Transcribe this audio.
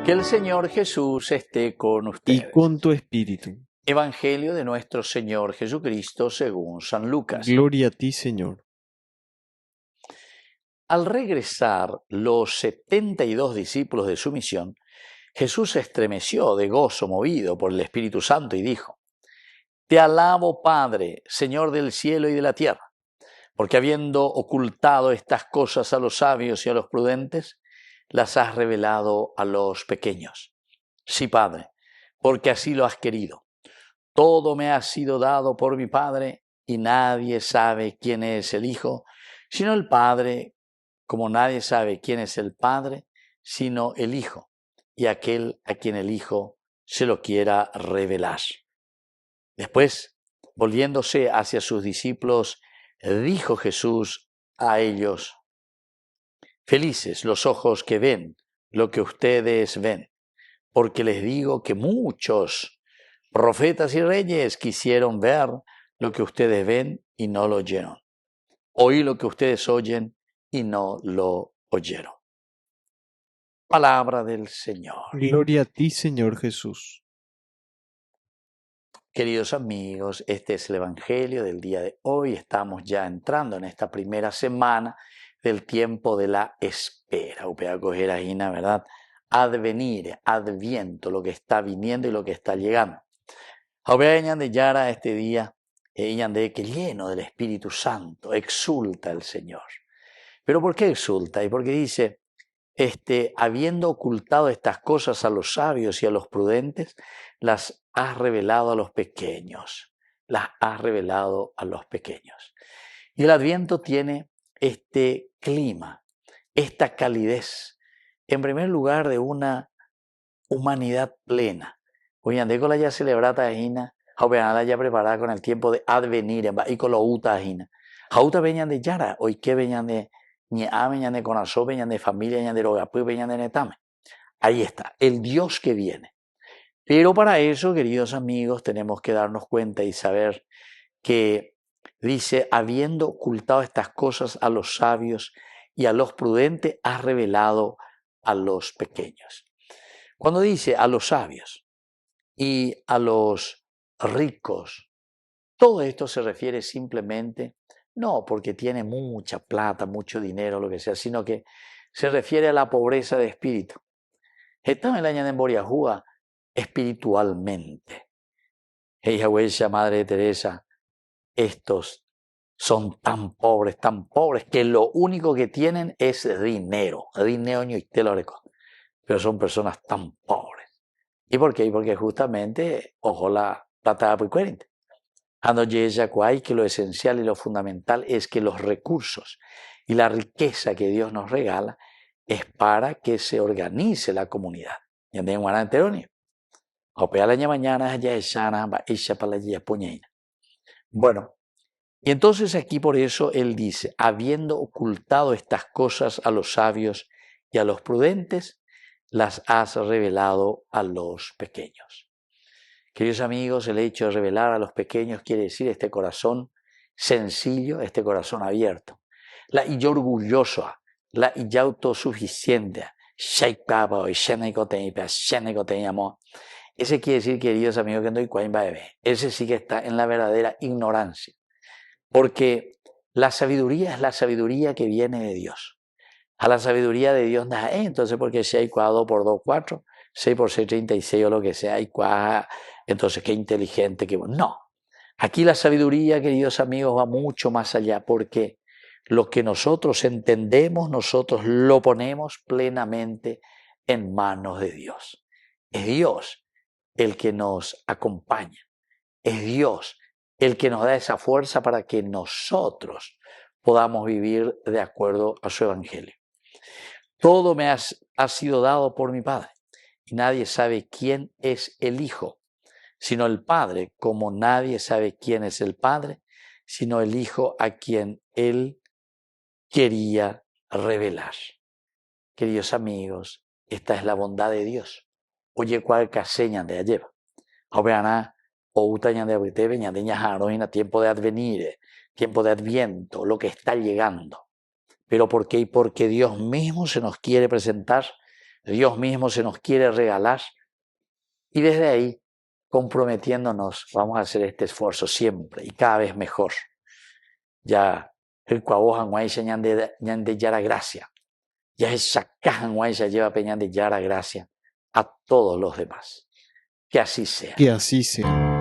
Que el Señor Jesús esté con y ustedes. con tu espíritu. Evangelio de nuestro Señor Jesucristo según San Lucas. Gloria a ti, Señor. Al regresar los 72 discípulos de su misión, Jesús se estremeció de gozo movido por el Espíritu Santo y dijo: Te alabo, Padre, Señor del cielo y de la tierra, porque habiendo ocultado estas cosas a los sabios y a los prudentes, las has revelado a los pequeños. Sí, Padre, porque así lo has querido. Todo me ha sido dado por mi Padre, y nadie sabe quién es el Hijo, sino el Padre, como nadie sabe quién es el Padre, sino el Hijo, y aquel a quien el Hijo se lo quiera revelar. Después, volviéndose hacia sus discípulos, dijo Jesús a ellos: Felices los ojos que ven lo que ustedes ven, porque les digo que muchos profetas y reyes quisieron ver lo que ustedes ven y no lo oyeron. Oí lo que ustedes oyen y no lo oyeron. Palabra del Señor. Gloria a ti, Señor Jesús. Queridos amigos, este es el Evangelio del día de hoy. Estamos ya entrando en esta primera semana del tiempo de la espera. Upea coger ahí, ¿verdad? Advenir, adviento, lo que está viniendo y lo que está llegando. Ahora de Yara este día, de que lleno del Espíritu Santo, exulta el Señor. ¿Pero por qué exulta? Y porque dice, habiendo ocultado estas cosas a los sabios y a los prudentes, las has revelado a los pequeños. Las has revelado a los pequeños. Y el Adviento tiene este clima, esta calidez, en primer lugar de una humanidad plena. Hoy ande con la ya celebrata ajina, la ya preparada con el tiempo de advenir, y con lo uta ajina. Jauta veñan de yara, hoy que veñan de ña, veñan de conazo, veñan de familia, veñan de rogapu, veñan de netame. Ahí está, el Dios que viene. Pero para eso, queridos amigos, tenemos que darnos cuenta y saber que dice, habiendo ocultado estas cosas a los sabios y a los prudentes, has revelado a los pequeños. Cuando dice a los sabios y a los ricos, todo esto se refiere simplemente, no porque tiene mucha plata, mucho dinero, lo que sea, sino que se refiere a la pobreza de espíritu. Estamos en la año de Boriajúa espiritualmente. Ella, Madre de Teresa, estos son tan pobres, que lo único que tienen es dinero. Pero son personas tan pobres. ¿Y por qué? Porque justamente, ojo, la plata muy coherente. Que lo esencial y lo fundamental es que los recursos y la riqueza que Dios nos regala es para que se organice la comunidad. Bueno, y entonces aquí por eso él dice, habiendo ocultado estas cosas a los sabios y a los prudentes, las has revelado a los pequeños. Queridos amigos, el hecho de revelar a los pequeños quiere decir este corazón sencillo, este corazón abierto. La y orgullosa, la y autosuficiente. Ese quiere decir, queridos amigos, que no hay cuál bebé. Ese sí que está en la verdadera ignorancia. Porque la sabiduría es la sabiduría que viene de Dios. A la sabiduría de Dios nada, entonces porque 6 cuadrado por 2, 4, 6 por 6, 36 o lo que sea, y entonces qué inteligente, qué bueno. No, aquí la sabiduría, queridos amigos, va mucho más allá, porque lo que nosotros entendemos, nosotros lo ponemos plenamente en manos de Dios. Es Dios el que nos acompaña, es Dios el que nos da esa fuerza para que nosotros podamos vivir de acuerdo a su evangelio. Todo me ha sido dado por mi Padre, y nadie sabe quién es el Hijo, sino el Padre, como nadie sabe quién es el Padre, sino el Hijo a quien Él quería revelar. Queridos amigos, esta es la bondad de Dios. Oye, cuál caseñan de ayer. Ahora, o utañan de ahorita, veñan de ñajaro, en tiempo de advenir, tiempo de adviento, lo que está llegando. ¿Pero por qué? Porque Dios mismo se nos quiere presentar Dios mismo se nos quiere regalar y desde ahí, comprometiéndonos, vamos a hacer este esfuerzo siempre y cada vez mejor. Ya el cuavojan guay se ñande yara gracia. Ya es sacajan guay se lleva peñan de yara gracia a todos los demás. Que así sea. Que así sea.